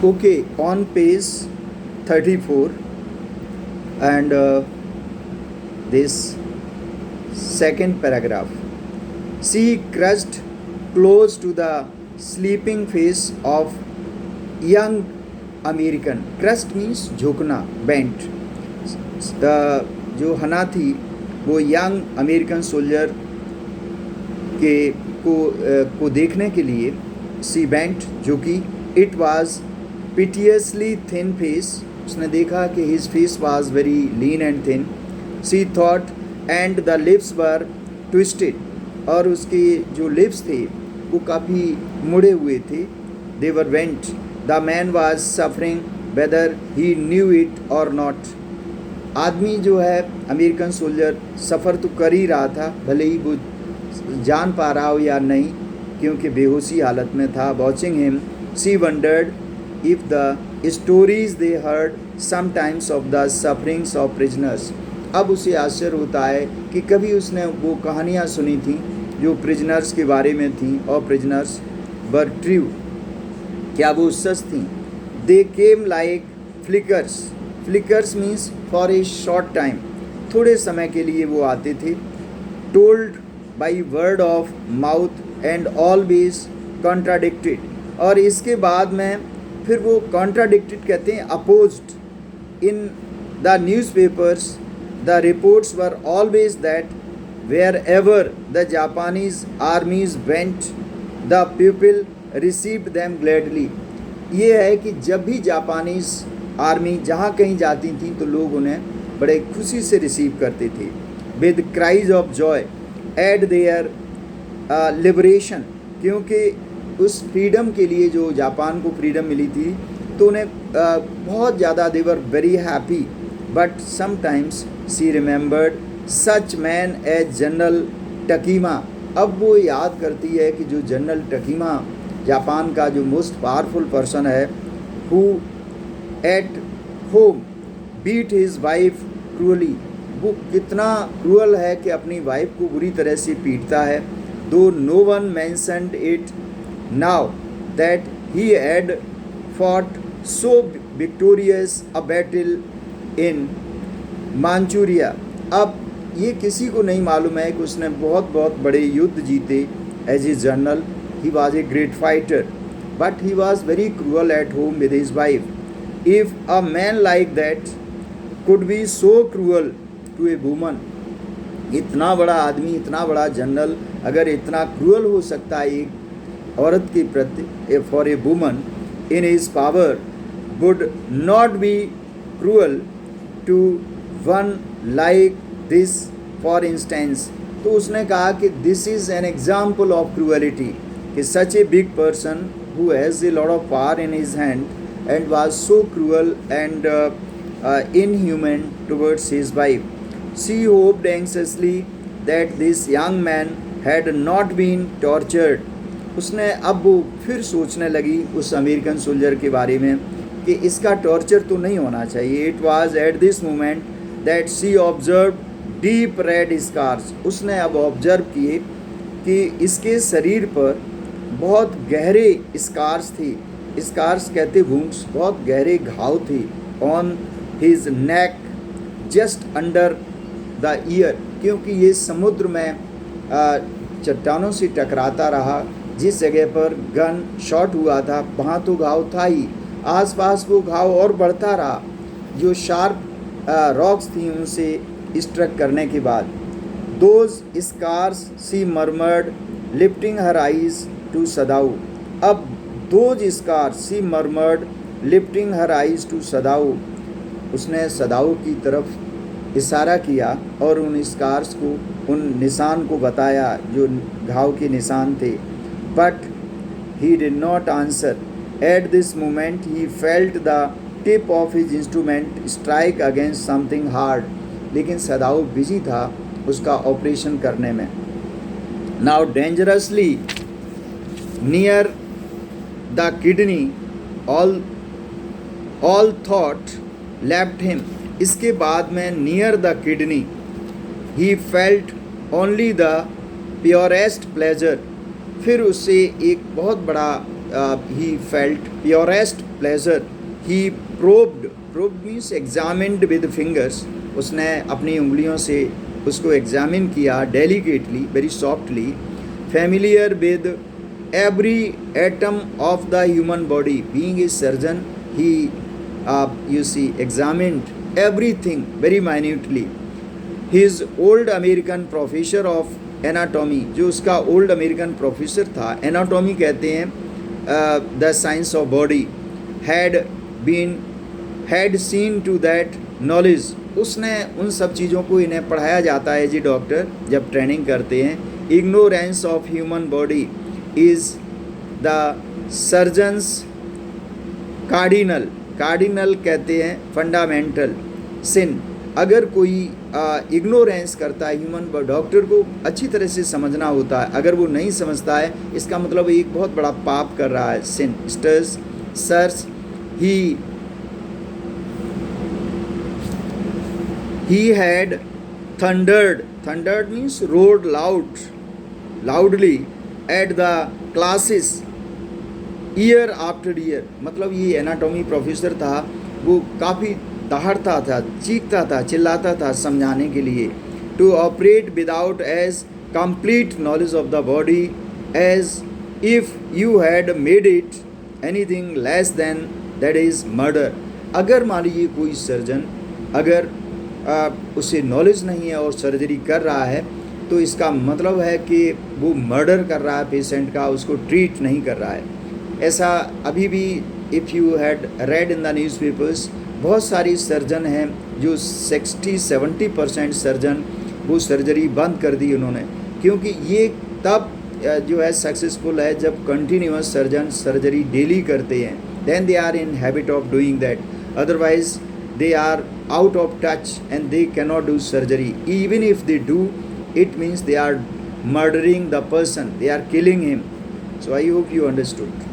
Okay, on page 34 and this second paragraph. She crushed close to the sleeping face of young American. Crushed means झुकना, bent. जो हना थी वो young American soldier के को देखने के लिए सी बेंट, जो कि it was pitifully thin face. उसने देखा कि his face was very lean and thin. She thought and the lips were twisted, और उसके जो लिप्स थे वो काफ़ी मुड़े हुए थे. They were went. The man was suffering whether he knew it or not. आदमी जो है अमेरिकन सोल्जर सफ़र तो कर ही रहा था, भले ही वो जान पा रहा हो या नहीं, क्योंकि बेहोशी हालत में था. Watching him she wondered if the stories they heard sometimes of the sufferings of prisoners. अब उसे आश्चर्य होता है कि कभी उसने वो कहानियाँ सुनी थी जो प्रिजनर्स के बारे में थी, और प्रिजनर्स वर ट्रू, क्या वो सच थी. They came like flickers. Flickers means for a short time, थोड़े समय के लिए वो आते थे. Told by word of mouth and always contradicted. और इसके बाद में फिर वो कॉन्ट्राडिक्टेड कहते हैं opposed. In the newspapers the reports were always that wherever the Japanese armies went the people received them gladly. ये है कि जब भी जापानीज आर्मी जहाँ कहीं जाती थी तो लोग उन्हें बड़े खुशी से रिसीव करते थे. With cries of Joy eight there liberation, क्योंकि उस फ्रीडम के लिए जो जापान को फ्रीडम मिली थी तो उन्हें बहुत ज़्यादा they were very happy. But sometimes she remembered such man as general Takima. अब वो याद करती है कि जो जनरल टकीमा जापान का जो मोस्ट पावरफुल पर्सन है, who at home beat his wife cruelly. वो कितना क्रूअल है कि अपनी वाइफ को बुरी तरह से पीटता है. Though no one mentioned it now that he had fought so victorious a battle in Manchuria. अब ये किसी को नहीं मालूम है कि उसने बहुत बहुत बड़े युद्ध जीते as a general. He was a great fighter, but he was very cruel at home with his wife. If a man like that could be so cruel to a woman, इतना बड़ा आदमी, इतना बड़ा जनरल अगर इतना cruel हो सकता है एक औरत के प्रति, for a woman in his power would not be cruel to one like this for instance. तो उसने कहा कि this is an example of cruelty, कि such a big person who has a lot of power in his hand and was so cruel and inhuman towards his wife. She hoped anxiously that this young man had not been tortured. उसने अब वो फिर सोचने लगी उस American soldier के बारे में कि इसका टॉर्चर तो नहीं होना चाहिए. It was at this moment that she observed deep red scars. उसने अब ऑब्जर्व किए कि इसके शरीर पर बहुत गहरे स्कार्स थे. स्कार्स कहते वुंड्स, बहुत गहरे घाव थे. On his neck just under the year, क्योंकि ये समुद्र में चट्टानों से टकराता रहा. जिस जगह पर गन शॉट हुआ था वहाँ तो घाव था ही, आसपास वो घाव और बढ़ता रहा जो शार्प रॉक्स थी उनसे स्ट्रक करने के बाद. Those scars she murmured lifting her eyes to Sadao. अब those scar she murmured lifting her eyes to Sadao. उसने सदाऊ की तरफ इशारा किया और उन स्कार्स को, उन निशान को बताया जो घाव के निशान थे. But he did not answer. At this moment he felt the tip of his instrument strike against something hard. लेकिन सदाऊ बिजी था उसका ऑपरेशन करने में. Now dangerously near the kidney, all thought left him. इसके बाद में near the kidney he felt only the purest pleasure. फिर उससे एक बहुत बड़ा he felt purest pleasure. He probed means examined with fingers. उसने अपनी उंगलियों से उसको एग्जामिन किया delicately, very softly, familiar with every atom of the human body. Being a surgeon, he examined everything very minutely. His old American professor of anatomy, जो उसका old American professor था, anatomy कहते हैं the science of body, had seen to that knowledge. उसने उन सब चीज़ों को इन्हें पढ़ाया जाता है जी डॉक्टर जब ट्रेनिंग करते हैं. Ignorance of human body is the surgeon's cardinal कहते हैं फंडामेंटल sin. अगर कोई इग्नोरेंस करता है ह्यूमन, डॉक्टर को अच्छी तरह से समझना होता है. अगर वो नहीं समझता है इसका मतलब एक बहुत बड़ा पाप कर रहा है. sin stirs sirs he had thundered means roared loudly at the classes year after year. मतलब ये एनाटॉमी प्रोफेसर था, वो काफ़ी दहाड़ता था, चीखता था, चिल्लाता था समझाने के लिए. To operate without as complete knowledge of the body as if you had made it anything less than that is murder. अगर मान लीजिए कोई सर्जन अगर उसे नॉलेज नहीं है और सर्जरी कर रहा है तो इसका मतलब है कि वो मर्डर कर रहा है पेशेंट का, उसको ट्रीट नहीं कर रहा है. ऐसा अभी भी if you had read in the newspapers, बहुत सारी सर्जन हैं जो 60-70% सर्जन वो सर्जरी बंद कर दी उन्होंने, क्योंकि ये तब जो है सक्सेसफुल है जब कंटिन्यूअस सर्जन सर्जरी डेली करते हैं. Then they are in habit of doing that. Otherwise they are out of touch and they cannot do surgery. Even if they do, it means they are murdering the person, they are killing him. So I hope you understood.